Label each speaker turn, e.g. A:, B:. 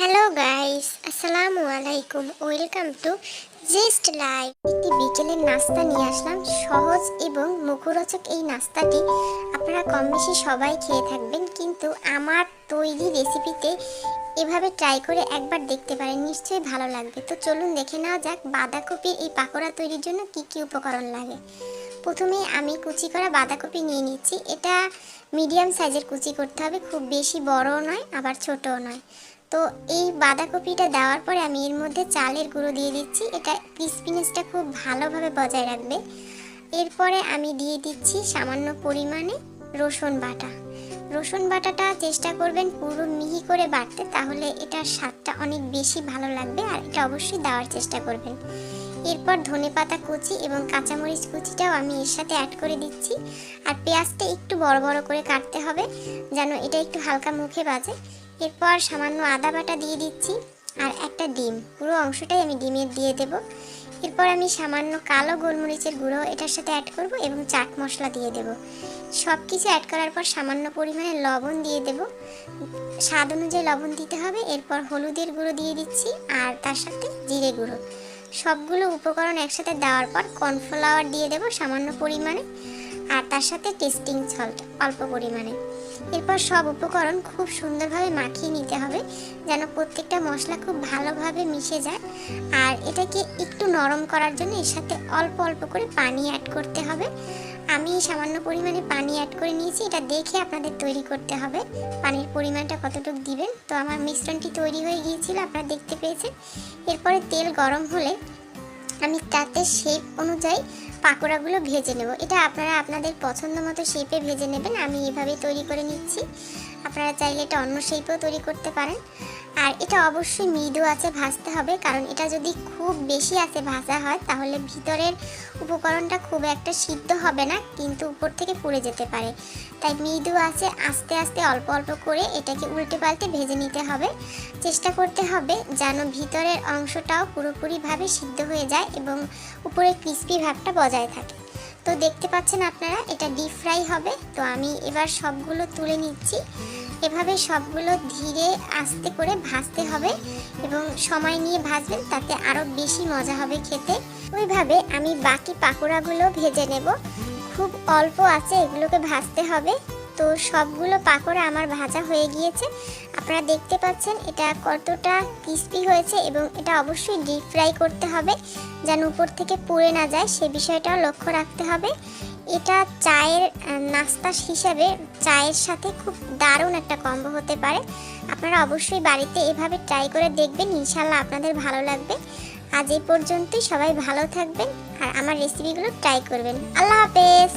A: Hello guys, আসসালামু আলাইকুম। Welcome to just live. একটি বিকেলের নাস্তা নিয়ে আসলাম। সহজ এবং মুখরোচক এই নাস্তাটি আপনারা কম বেশি সবাই খেয়ে থাকবেন, কিন্তু আমার তৈরি রেসিপিতে এভাবে ট্রাই করে একবার দেখতে পারেন, নিশ্চয়ই ভালো লাগবে। তো চলুন দেখে নেওয়া যাক বাঁধাকপির এই পাকোড়া তৈরির জন্য কি কি উপকরণ লাগে। প্রথমে আমি কুচি করা বাঁধাকপি নিয়ে নিচ্ছি। এটা মিডিয়াম সাইজের কুচি করতে হবে, খুব বেশি বড়ও নয় আবার ছোটও নয়। তো এই বাঁধাকপিটা দেওয়ার পরে আমি এর মধ্যে চালের গুঁড়ো দিয়ে দিচ্ছি, এটা ক্রিসপিনেসটা খুব ভালোভাবে বজায় রাখবে। এরপরে আমি দিয়ে দিচ্ছি সামান্য পরিমাণে রসুন বাটা। রসুন বাটাটা চেষ্টা করবেন পুরো মিহি করে বাটতে, তাহলে এটার স্বাদটা অনেক বেশি ভালো লাগবে, আর এটা অবশ্যই দেওয়ার চেষ্টা করবেন। এরপর ধনেপাতা কুচি এবং কাঁচামরিচ কুচিটাও আমি এর সাথে অ্যাড করে দিচ্ছি। আর পেঁয়াজটা একটু বড় বড় করে কাটতে হবে, যেন এটা একটু হালকা মুখে বাজে। এরপর সামান্য আদা বাটা দিয়ে দিচ্ছি, আর একটা ডিম, পুরো অংশটাই আমি ডিমের দিয়ে দেব। এরপর আমি সামান্য কালো গোলমরিচের গুঁড়ো এটার সাথে অ্যাড করব এবং চাট মশলা দিয়ে দেব। সব কিছু অ্যাড করার পর সামান্য পরিমাণে লবণ দিয়ে দেব, স্বাদ অনুযায়ী লবণ দিতে হবে। এরপর হলুদের গুঁড়ো দিয়ে দিচ্ছি, আর তার সাথে জিরে গুঁড়ো। সবগুলো উপকরণ একসাথে দেওয়ার পর কর্নফ্লাওয়ার দিয়ে দেব সামান্য পরিমাণে, আর তার সাথে টেস্টিং সল্ট অল্প পরিমাণে। এরপর সব উপকরণ খুব সুন্দরভাবে মাখিয়ে নিতে হবে, যেন প্রত্যেকটা মশলা খুব ভালোভাবে মিশে যায়। আর এটাকে একটু নরম করার জন্য এর সাথে অল্প অল্প করে পানি অ্যাড করতে হবে। আমি সামান্য পরিমাণে পানি অ্যাড করে নিয়েছি, এটা দেখে আপনাদের তৈরি করতে হবে পানির পরিমাণটা কতটুকু দিবেন। তো আমার মিশ্রণটি তৈরি হয়ে গিয়েছিল, আপনারা দেখতে পেয়েছেন। এরপরে তেল গরম হলে আমি তাতে শেপ অনুযায়ী পাকোড়াগুলো ভেজে নেব। এটা আপনারা আপনাদের পছন্দ মতো শেপে ভেজে নেবেন, আমি এভাবেই তৈরি করে নিচ্ছি। আপনারা চাইলে এটা অন্য শেপেও তৈরি করতে পারেন। আর এটা অবশ্যই মৃদু আঁচে ভাজতে হবে, কারণ এটা যদি খুব বেশি আঁচে ভাজা হয় তাহলে ভিতরের উপকরণটা খুব একটা সিদ্ধ হবে না, কিন্তু উপর থেকে পুড়ে যেতে পারে। তাই মৃদু আঁচে আস্তে আস্তে অল্প অল্প করে এটাকে উল্টে পাল্টে ভেজে নিতে হবে। চেষ্টা করতে হবে যেন ভিতরের অংশটাও পুরোপুরিভাবে সিদ্ধ হয়ে যায় এবং উপরে ক্রিস্পি ভাবটা বজায় থাকে। তো দেখতে পাচ্ছেন আপনারা, এটা ডিপ ফ্রাই হবে। তো আমি এবার সবগুলো তুলে নিচ্ছি। এভাবে সবগুলো ধীরে আস্তে করে ভাজতে হবে এবং সময় নিয়ে ভাজবেন, তাতে আরও বেশি মজা হবে খেতে। ওইভাবে আমি বাকি পাকোড়াগুলো ভেজে নেব, খুব অল্প আছে এগুলোকে ভাজতে হবে। তো সবগুলো পাকোড়া আমার ভাজা হয়ে গিয়েছে, আপনারা দেখতে পাচ্ছেন এটা কতটা ক্রিস্পি হয়েছে, এবং এটা অবশ্যই ডিপ ফ্রাই করতে হবে যেন উপর থেকে পুড়ে না যায়, সে বিষয়টাও লক্ষ্য রাখতে হবে। এটা চায়ের নাস্তা হিসাবে চায়ের সাথে খুব দারুণ একটা কম্বো হতে পারে। আপনারা অবশ্যই বাড়িতে এভাবে ট্রাই করে দেখবেন, ইনশাল্লাহ আপনাদের ভালো লাগবে। আজ এই পর্যন্তই, সবাই ভালো থাকবেন আর আমার রেসিপিগুলো ট্রাই করবেন। আল্লাহ হাফেজ।